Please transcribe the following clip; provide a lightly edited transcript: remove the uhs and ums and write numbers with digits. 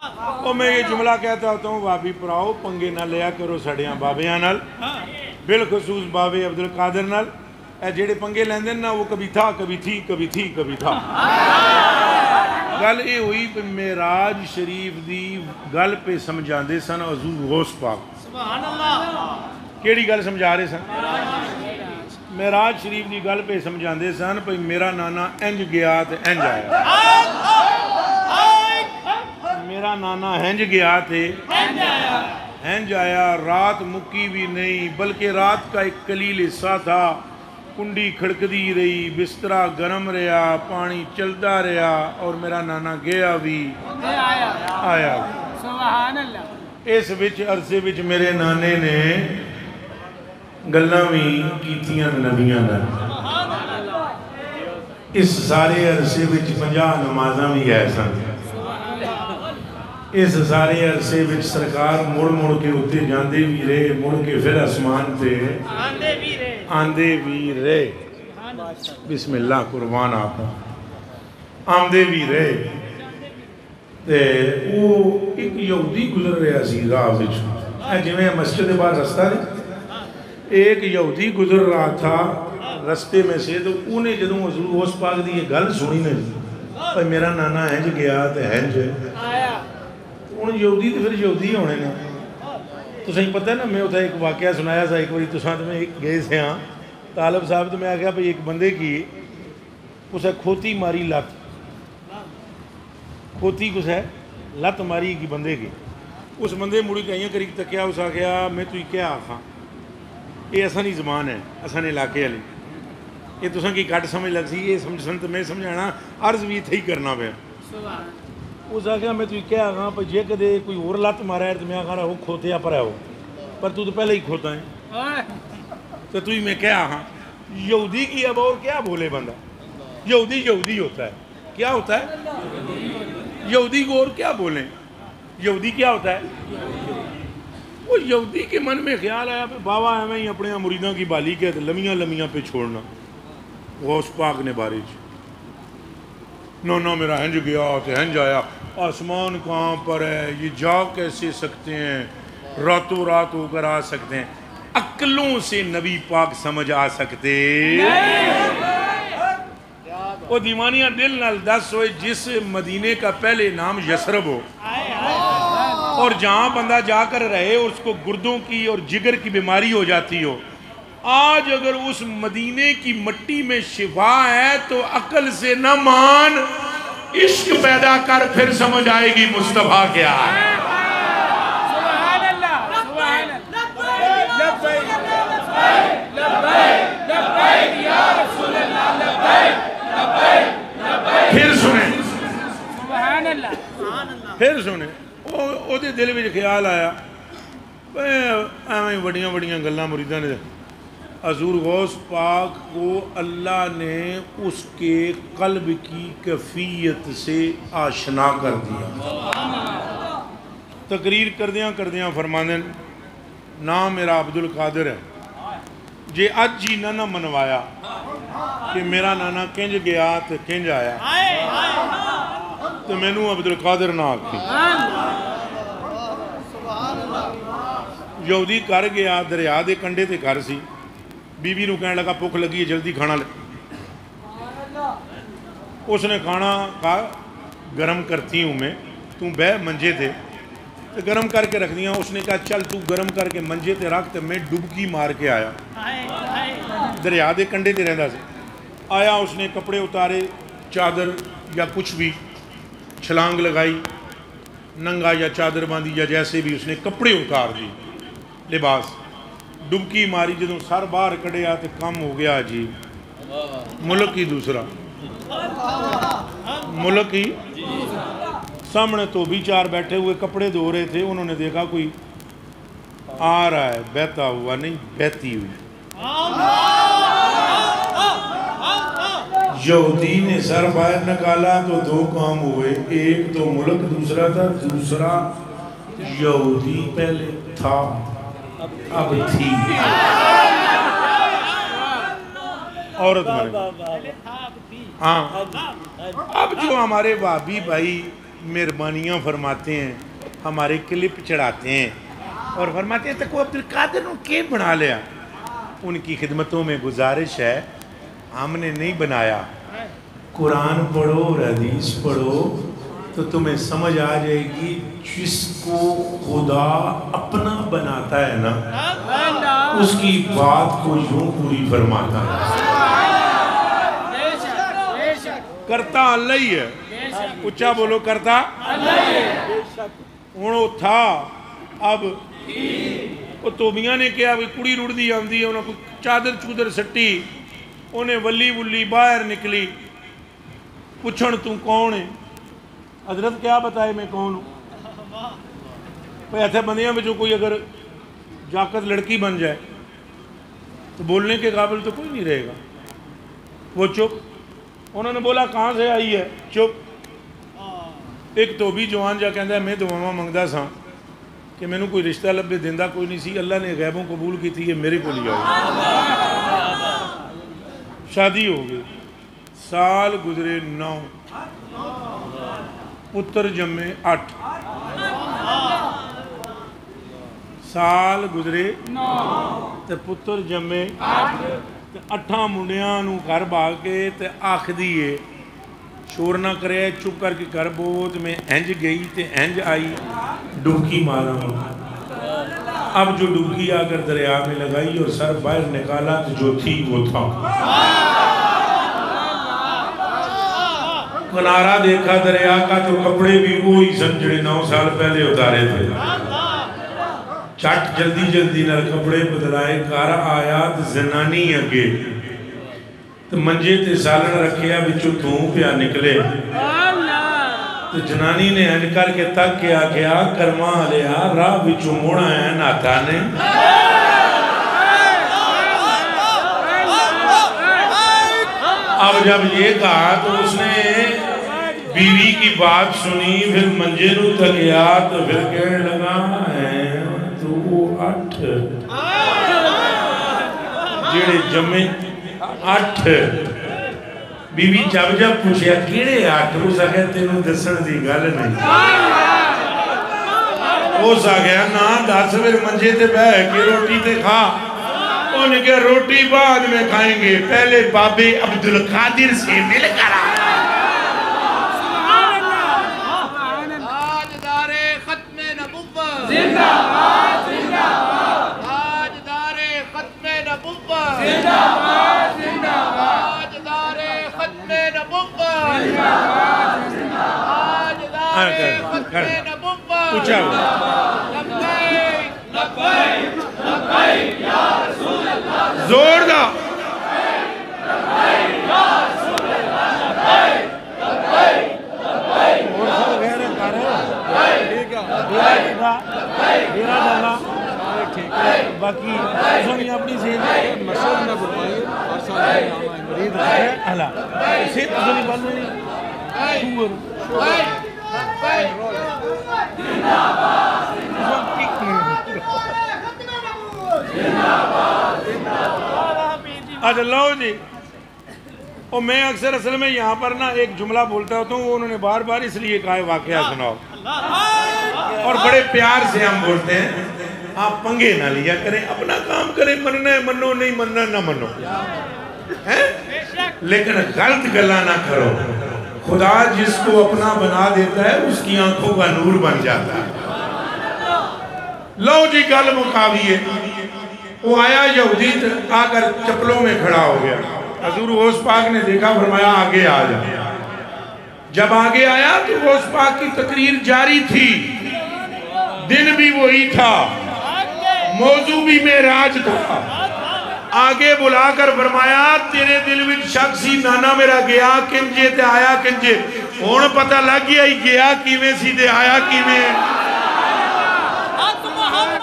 اور میں یہ جملہ کہتا ہوتا ہوں بابی پراؤ پنگے نہ لیا کرو سڑیاں بابیاں نال بالخصوص بابے عبدالقادر نال اے جیڑے پنگے لیندے نا وہ کبھی تھا کبھی تھی کبھی تھی کبھی تھا گل یہ ہوئی پہ معراج شریف دی گل پہ سمجھا دے سن حضور غوث پاک سبحان اللہ کیڑی گل سمجھا رہے سن معراج شریف دی گل پہ سمجھا دے سن پہ میرا نانا انج گیا تے انج آیا میرا نانا ہنج گیا تھے ہنج آیا رات مکی بھی نہیں بلکہ رات کا ایک قلیل حصہ تھا کنڈی کھڑکدی رہی بسترا گرم رہا پانی چلتا رہا اور میرا نانا گیا بھی آیا سبحان اللہ اس وچ عرصے وچ میرے نانے نے گلاں بھی کیتیاں نبیاں نال اس سارے عرصے وچ 50 نمازاں بھی ہے سن اس سارے عرصے وچ سرکار مڑ مڑ کے اتے جاندے بھی رہے مڑ کے پھر اسمان تے آندے بھی رہے بسم اللہ قربان آپا آندے بھی رہے تے وہ ایک یہودی گزر رہا سی راہ وچ جویں مسجد باہر رستہ نہیں ایک یہودی گزر رہا تھا رستے میں سے تو انہیں جدوں حضور غوث پاک دی یہ گل سنی نہیں میرا نانا ہنج گیا تے ہنج ہوں یہودی تو پھر یہودی ہونے نا تو صحیح پتہ ہے نا میں اتنا ایک واقعہ سنایا تھا ایک باری تو ساتھ میں گئے سے ہاں طالب صاحب تو میں آگیا بھئی ایک بندے کی اسے کھوتی ماری لت کھوتی کس ہے لت ماری کی بندے کی اس بندے مڑی کہیں قریب تک کیا اس آگیا میں تو کیا آخا یہ اسانی زبان ہے اسانی علاقے والی یہ تو سن کی کٹ سمجھ لگ سی یہ سمجھ سن تو میں سمجھانا عرض بھی تھے ہی کرنا پہ اس آگیا میں تو کیا آگا پر جے کدے کوئی اور لت مارا ہے تو میں آگا رہا ہوں کھوتیا پر ہے ہو پر تو پہلے ہی کھوتا ہے تو ہی میں کیا آگا یہودی کی اب اور کیا بولے بندہ یہودی یہودی ہوتا ہے کیا ہوتا ہے یہودی کو اور کیا بولیں یہودی کیا ہوتا ہے وہ یہودی کے من میں خیال آیا پہ بابا ہے میں اپنے مریداں کی بالی کے لمیاں لمیاں پہ چھوڑنا غوث پاک نے بارش نو میرا ہنج گیا تو ہنج آیا آسمان کہاں پر ہے یہ جا کیسے سکتے ہیں راتوں رات ہو کر آ سکتے ہیں عقلوں سے نبی پاک سمجھ آ سکتے وہ دیوانیاں دل نال دس ہوئے جس مدینے کا پہلے نام یسرب ہو اور جہاں بندہ جا کر رہے اس کو گردوں کی اور جگر کی بیماری ہو جاتی ہو آج اگر اس مدینے کی مٹی میں شفا ہے تو عقل سے نہ مان عشق پیدا کر پھر سمجھ آئے گی مصطفیٰ کیا ہے سبحان اللہ سبحان اللہ لبیک یا رسول اللہ لبیک پھر سنیں سبحان اللہ پھر سنیں وہ دل میں خیال آیا ایویں بڑیاں بڑیاں گلاں مریداں نے حضور غوث پاک کو اللہ نے اس کے قلب کی کیفیت سے آشنا کر دیا تقریر کردیاں فرمانے نام میرا عبدالقادر ہے جے اج جی نہ منوایا کہ میرا نانا کنج گیا تو کنج آیا تو میں نو عبدالقادر نہ آکھی یہودی کر گیا دریا دے کنڈے تے کر سی بی بی نو کہنے لگا بھوک لگی ہے جلدی کھانا لے اس نے کھانا کہا گرم کرتی ہوں میں تم بے منجے تھے تو گرم کر کے رکھ دیا اس نے کہا چل تو گرم کر کے منجے تے رکھ تو میں ڈبکی مار کے آیا دریا دے کنڈے تے رہندا سے آیا اس نے کپڑے اتارے چادر یا کچھ بھی چھلانگ لگائی ننگا یا چادر باندھی یا جیسے بھی اس نے کپڑے اتار دی لباس ڈبکی ماری جدوں سر باہر کڑیا تو کم ہو گیا جی ملک ہی دوسرا ملک ہی سامنے تو بھی چار بیٹھے ہوئے کپڑے دھو رہے تھے انہوں نے دیکھا کوئی آ رہا ہے بہتا ہوا نہیں بہتی ہوئی یہودی نے سر باہر نکالا تو دو کام ہوئے ایک تو ملک دوسرا تھا دوسرا یہودی پہلے تھا اب تھی عورت مرے ہاں اب جو ہمارے وہابی بھائی مہربانیاں فرماتے ہیں، ہمارے کلپ چڑھاتے ہیں اور فرماتے ہیں تک وہ عبدالقادر نے کیوں بنا لیا؟ ان کی خدمتوں میں گزارش ہے، ہم نے نہیں بنایا، قرآن پڑھو اور حدیث پڑھو تو تمہیں سمجھ آ جائے گی، جس کو خدا اپنا بناتا ہے نا اس کی بات کو یوں پوری فرماتا ہے۔ کرتا اللہ ہی ہے، اچھا بولو، کرتا اللہ ہی ہے۔ وہ تھا اب وہ توبیاں نے کیا کڑی رڑ دی آندی ہے، انہوں کو چادر چودر سٹی، انہیں ولی ولی باہر نکلی، پوچھن تو کون ہے؟ حضرت کیا بتائے میں کون ہوں؟ بھئی ایسے بندیاں میں جو کوئی اگر جاکت لڑکی بن جائے تو بولنے کے قابل تو کوئی نہیں رہے گا۔ وہ چپ، انہوں نے بولا کہاں سے آئی ہے؟ چپ۔ ایک تو بھی جوان جا کہندہ ہے میں دعاواں منگدہ سا کہ میں نے کوئی رشتہ لبے دیندہ کوئی نہیں سی، اللہ نے غیبوں قبول کی تھی، یہ میرے کو لیا ہوئی۔ شادی ہو گئی، سال گزرے 9، پتر جمے 8، سال گزرے تے پتر جمے 8 منڈیاں نو گھر بھاگ کے تے آکھ دیئے شور نہ کرے، چپ کر کے گھر بوت میں انج گئی تے انج آئی، ڈبکی مارا۔ اب جو ڈبکی آ کر دریا میں لگائی اور سر باہر نکالا تو جو تھی وہ تھا۔ کنارہ دیکھا دریا کا تو کپڑے بھی وہی سنجڑے 9 سال پہلے اتارے تھے۔ چٹ جلدی جلدی نہ کپڑے بدلائے، گھر آیا تو زنانی اگے تو منجے تے سالن رکھیا بچو دھوں پیا نکلے تو جنانی نے ہن کر کے تک کیا کیا کرما لیا راہ بچو موڑا ہے ناتا نے۔ اب جب یہ کہا تو اس نے بیوی کی بات سنی، پھر منجے نو تکیا تو پھر کہنے لگا ہے تو 8 جڑے جمے 8۔ بیوی جب جب پوچھیا کیڑے 8 ہو سکے تینوں دسن دی گل نہیں ہو سکیا نا دس، پھر منجے تے بہ کے روٹی تے کھا۔ انہیں کہا روٹی بعد میں کھائیں گے، پہلے بابے عبدالقادر سے مل کر آیا۔ تاجدار ختم نبوت زندہ باد، زندہ باد، تاجدار ختم نبوت زندہ باد، زندہ باد، تاجدار ختم نبوت زندہ باد، زندہ باد، تاجدار ختم نبوت پوچھا لبیک لبیک لبیک یا رسول اللہ، زور دا لبیک یا رسول اللہ، لبیک لبیک لبیک اور سب غیر کر میرا ڈالا باقی سونی اپنی سیدھ مسجد میں بلوائیے اور ساتھ مرید ہے اہلا سیدھ سونی بلوائیے اچھا لو جی، اور میں اکثر اصل میں یہاں پر نا ایک جملہ بولتا ہوتا ہوں، وہ انہوں نے بار بار اس لیے کہا ہے واقعہ سناؤ، اور بڑے پیار سے ہم بولتے ہیں آپ پنگے نہ لیا کریں، اپنا کام کریں، مننا ہے منو، نہیں مننا نہ منو، لیکن غلط گلا نہ کرو۔ خدا جس کو اپنا بنا دیتا ہے اس کی آنکھوں کا نور بن جاتا ہے۔ لو جی گل مقابیے، وہ آیا یہودی آ کر چپلوں میں کھڑا ہو گیا، حضور غوث پاک نے دیکھا، فرمایا آگے آ جا۔ جب آگے آیا تو غوث پاک کی تقریر جاری تھی، دن بھی وہی تھا، موضوع بھی معراج تھا۔ آگے بلا کر فرمایا تیرے دل وچ شک سی نانا میرا گیا کنجے تے آیا کنجے، ہن پتہ لگ گیا ہی گیا کیویں سی تے آیا کیویں۔